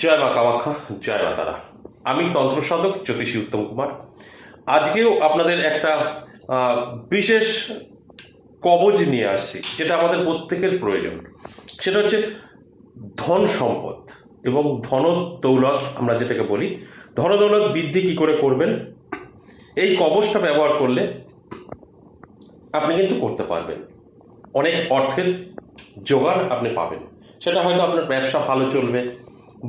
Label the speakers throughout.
Speaker 1: জয় মা কামাখ্যা, জয় মা তারা। আমি তন্ত্র সাধক জ্যোতিষী উত্তম কুমার। আজকেও আপনাদের একটা বিশেষ কবচ নিয়ে আসছি, যেটা আমাদের প্রত্যেকের প্রয়োজন। সেটা হচ্ছে ধন সম্পদ এবং ধন দৌলত, আমরা যেটাকে বলি ধন দৌলত বৃদ্ধি কী করে করবেন। এই কবচটা ব্যবহার করলে আপনি কিন্তু করতে পারবেন, অনেক অর্থের জোগান আপনি পাবেন। সেটা হয়তো আপনার ব্যবসা ভালো চলবে,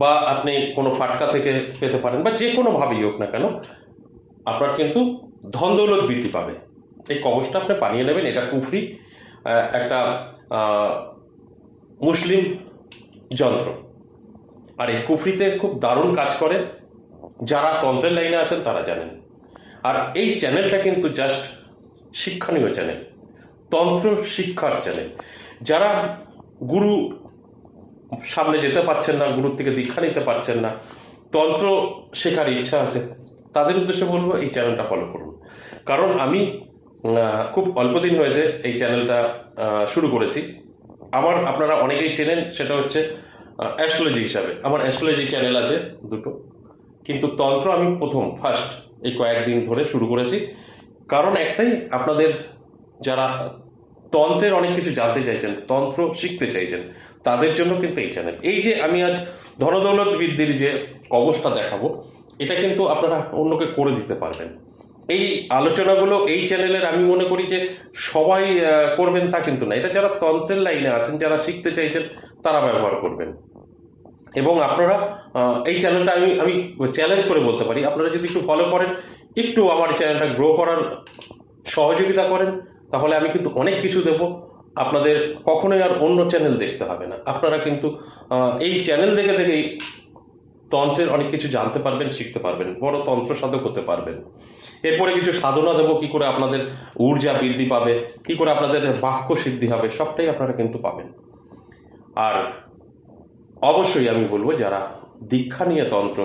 Speaker 1: বা আপনি কোনো ফাটকা থেকে পেতে পারেন, বা যে কোনোভাবেই হোক না কেন আপনার কিন্তু ধন দৌলত বৃদ্ধি পাবে। এই কবচটা আপনি বানিয়ে নেবেন। এটা কুফরি, একটা মুসলিম যন্ত্র। আর এই কুফরিতে খুব দারুণ কাজ করে। যারা তন্ত্রের লাইনে আছেন তারা জানেন। আর এই চ্যানেলটা কিন্তু জাস্ট শিক্ষণীয় চ্যানেল, তন্ত্র শিক্ষার চ্যানেল। যারা গুরু সামনে যেতে পারছেন না, গুরুর থেকে দীক্ষা নিতে পারছেন না, তন্ত্র শেখার ইচ্ছা আছে, তাদের উদ্দেশ্যে বলবো এই চ্যানেলটা ফলো করুন। কারণ আমি খুব অল্প দিন হয়েছে এই চ্যানেলটা শুরু করেছি। আপনারা অনেকেই চেনেন, সেটা হচ্ছে অ্যাস্ট্রোলজি হিসাবে। আমার অ্যাস্ট্রোলজি চ্যানেল আছে দুটো, কিন্তু তন্ত্র আমি ফার্স্ট এই কয়েকদিন ধরে শুরু করেছি। কারণ একটাই, আপনাদের যারা তন্ত্রের অনেক কিছু জানতে চাইছেন, তন্ত্র শিখতে চাইছেন, তাদের জন্য কিন্তু এই চ্যানেল। এই যে আমি আজ ধনদৌলত বৃদ্ধির যে কবচটা দেখাবো, এটা কিন্তু আপনারা অন্যকে করে দিতে পারবেন। এই আলোচনাগুলো এই চ্যানেলের আমি মনে করি যে সবাই করবেন তা কিন্তু না। এটা যারা তন্ত্রের লাইনে আছেন, যারা শিখতে চাইছেন, তারা ব্যবহার করবেন। এবং আপনারা এই চ্যানেলটা আমি চ্যালেঞ্জ করে বলতে পারি, আপনারা যদি একটু ফলো করেন, একটু আমার চ্যানেলটা গ্রো করার সহযোগিতা করেন, তাহলে আমি কিন্তু অনেক কিছু দেবো আপনাদের। কখনোই আর অন্য চ্যানেল দেখতে হবে না। আপনারা কিন্তু এই চ্যানেল দেখে দেখেই তন্ত্রের অনেক কিছু জানতে পারবেন, শিখতে পারবেন, বড় তন্ত্র সাধক হতে পারবেন। এরপরে কিছু সাধনা দেবো, কী করে আপনাদের ঊর্জা বৃদ্ধি পাবে, কী করে আপনাদের বাক্য সিদ্ধি হবে, সবটাই আপনারা কিন্তু পাবেন। আর অবশ্যই আমি বলবো, যারা দীক্ষা নিয়ে তন্ত্র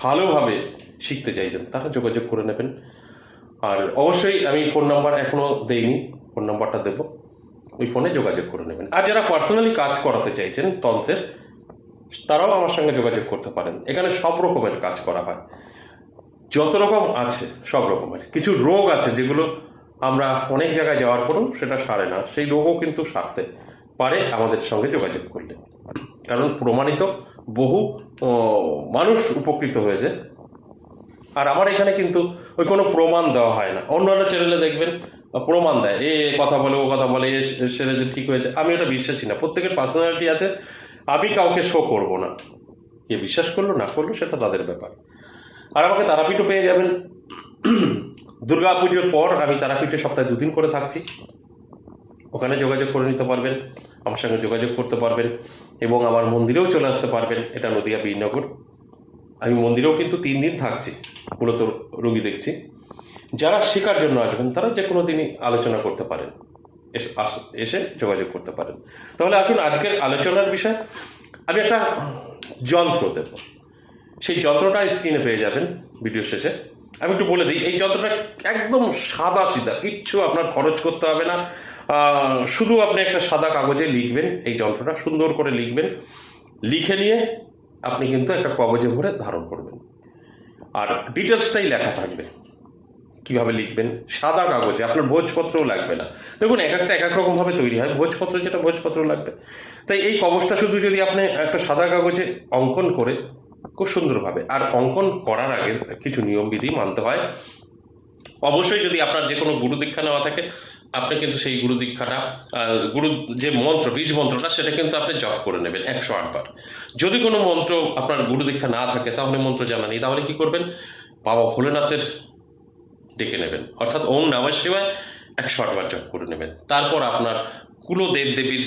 Speaker 1: ভালোভাবে শিখতে চাইছেন তারা যোগাযোগ করে নেবেন। আর অবশ্যই আমি ফোন নাম্বার এখনও দেইনি, ফোন নাম্বারটা দেবো, ওই ফোনে যোগাযোগ করে নেবেন। আর যারা পার্সোনালি কাজ করাতে চাইছেন তন্ত্রের, তারাও আমার সঙ্গে যোগাযোগ করতে পারেন। এখানে সব রকমের কাজ করা হয়, যত রকম আছে সব রকমের। কিছু রোগ আছে যেগুলো আমরা অনেক জায়গায় যাওয়ার পরেও সেটা সারে না, সেই রোগও কিন্তু সারতে পারে আমাদের সঙ্গে যোগাযোগ করলে। কারণ প্রমাণিত, বহু মানুষ উপকৃত হয়েছে। আর আমার এখানে কিন্তু ওই কোনো প্রমাণ দেওয়া হয় না। অন্যান্য চ্যানেলে দেখবেন প্রমাণ দেয়, এ কথা বলে, ও কথা বলে, সেটা যে ঠিক হয়েছে। আমি ওটা বিশ্বাসী না। প্রত্যেকের পার্সোনালিটি আছে, আমি কাউকে শো করব না। কে বিশ্বাস করলো না করলো সেটা তাদের ব্যাপার। আর আমাকে তারাপীঠও পেয়ে যাবেন। দুর্গা পুজোর পর আমি তারাপীঠে সপ্তাহে 2 দিন করে থাকছি, ওখানে যোগাযোগ করে নিতে পারবেন, আমার সঙ্গে যোগাযোগ করতে পারবেন। এবং আমার মন্দিরেও চলে আসতে পারবেন, এটা নদিয়া বীরনগর। আমি মন্দিরেও কিন্তু 3 দিন থাকছি, মূলত রোগী দেখছি। যারা শেখার জন্য আসবেন তারা যে কোনো দিনই আলোচনা করতে পারেন, এসে যোগাযোগ করতে পারেন। তাহলে আসুন আজকের আলোচনার বিষয়। আমি একটা যন্ত্র দেব, সেই যন্ত্রটা স্ক্রিনে পেয়ে যাবেন ভিডিও শেষে। আমি একটু বলে দিই, এই যন্ত্রটা একদম সাদা সিধা, কিচ্ছু আপনার খরচ করতে হবে না। শুধু আপনি একটা সাদা কাগজে লিখবেন, এই যন্ত্রটা সুন্দর করে লিখবেন, লিখে নিয়ে আপনি কিন্তু একটা কবজে ভরে ধারণ করবেন। আর ডিটেলসটাই লেখা থাকবে, কিভাবে লিখবেন সাদা কাগজে। আপনার ভোজপত্রও লাগবে না। দেখুন, এক এক রকমভাবে তৈরি হয় ভোজপত্র, যেটা ভোজপত্র লাগবে। তাই এই কবচটা শুধু যদি আপনি একটা সাদা কাগজে অঙ্কন করে খুব সুন্দরভাবে, আর অঙ্কন করার আগে কিছু নিয়মবিধি মানতে হয়। অবশ্যই যদি আপনার যে কোনো গুরু দীক্ষা নেওয়া থাকে, আপনি কিন্তু সেই গুরু দীক্ষাটা, গুরু যে মন্ত্র, বীজ মন্ত্রটা, সেটা কিন্তু আপনি জপ করে নেবেন 108 বার। যদি কোনো মন্ত্র আপনার গুরু দীক্ষা না থাকে, তাহলে মন্ত্র জানা নেই, তাহলে কি করবেন, বাবা ভোলেনাথের ডেকে নেবেন, অর্থাৎ ওম নমঃ শিবায় 108 বার জপ করে নেবেন। তারপর আপনার কুলো দেব দেবীর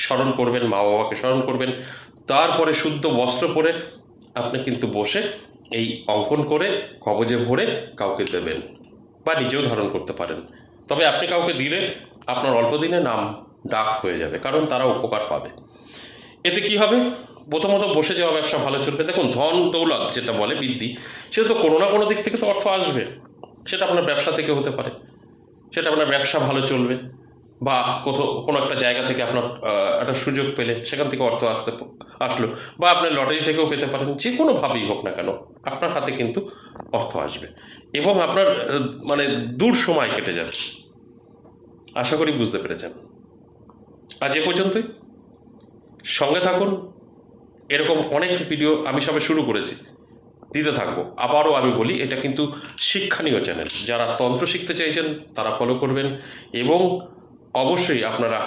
Speaker 1: স্মরণ করবেন, মা বাবাকে স্মরণ করবেন। তারপরে শুদ্ধ বস্ত্র পরে আপনি কিন্তু বসে এই অঙ্কন করে কবজে ভরে কাউকে দেবেন, বা নিজেও ধারণ করতে পারেন। তবে আপনি কাউকে দিলে আপনার অল্প দিনে নাম ডাক হয়ে যাবে, কারণ তারা উপকার পাবে। এতে কি হবে, প্রথমত বসে যাওয়া ব্যবসা ভালো চলবে। দেখুন, ধন দৌলত যেটা বলে বৃদ্ধি, সেটা তো কোনো না কোনো দিক থেকে তো অর্থ আসবে। সেটা আপনার ব্যবসা থেকে হতে পারে, সেটা আপনার ব্যবসা ভালো চলবে, বা কোথাও কোনো একটা জায়গা থেকে আপনার একটা সুযোগ পেলেন, সেখান থেকে অর্থ আসলো, বা আপনি লটারি থেকেও পেতে পারেন, যে কোনোভাবেই হোক না কেন আপনার হাতে কিন্তু অর্থ আসবে এবং আপনার মানে দূর সময় কেটে যাবে। আশা করি বুঝতে পেরেছেন। আজ এ পর্যন্তই, সঙ্গে থাকুন। এরকম অনেক ভিডিও আমি সবে শুরু করেছি, দিতে থাকবো। আবারও আমি বলি, এটা কিন্তু শিক্ষণীয় চ্যানেল। যারা তন্ত্র শিখতে চাইছেন তারা ফলো করবেন এবং অবশ্যই আপনারা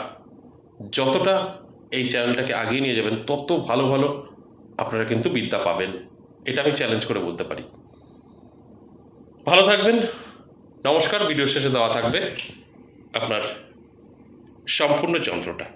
Speaker 1: যতটা এই চ্যানেলটাকে আগিয়ে নিয়ে যাবেন তত ভালো ভালো আপনারা কিন্তু বিদ্যা পাবেন, এটা আমি চ্যালেঞ্জ করে বলতে পারি। ভালো থাকবেন। নমস্কার। ভিডিও শেষে দেওয়া থাকবে আপনার সম্পূর্ণ যন্ত্রটা।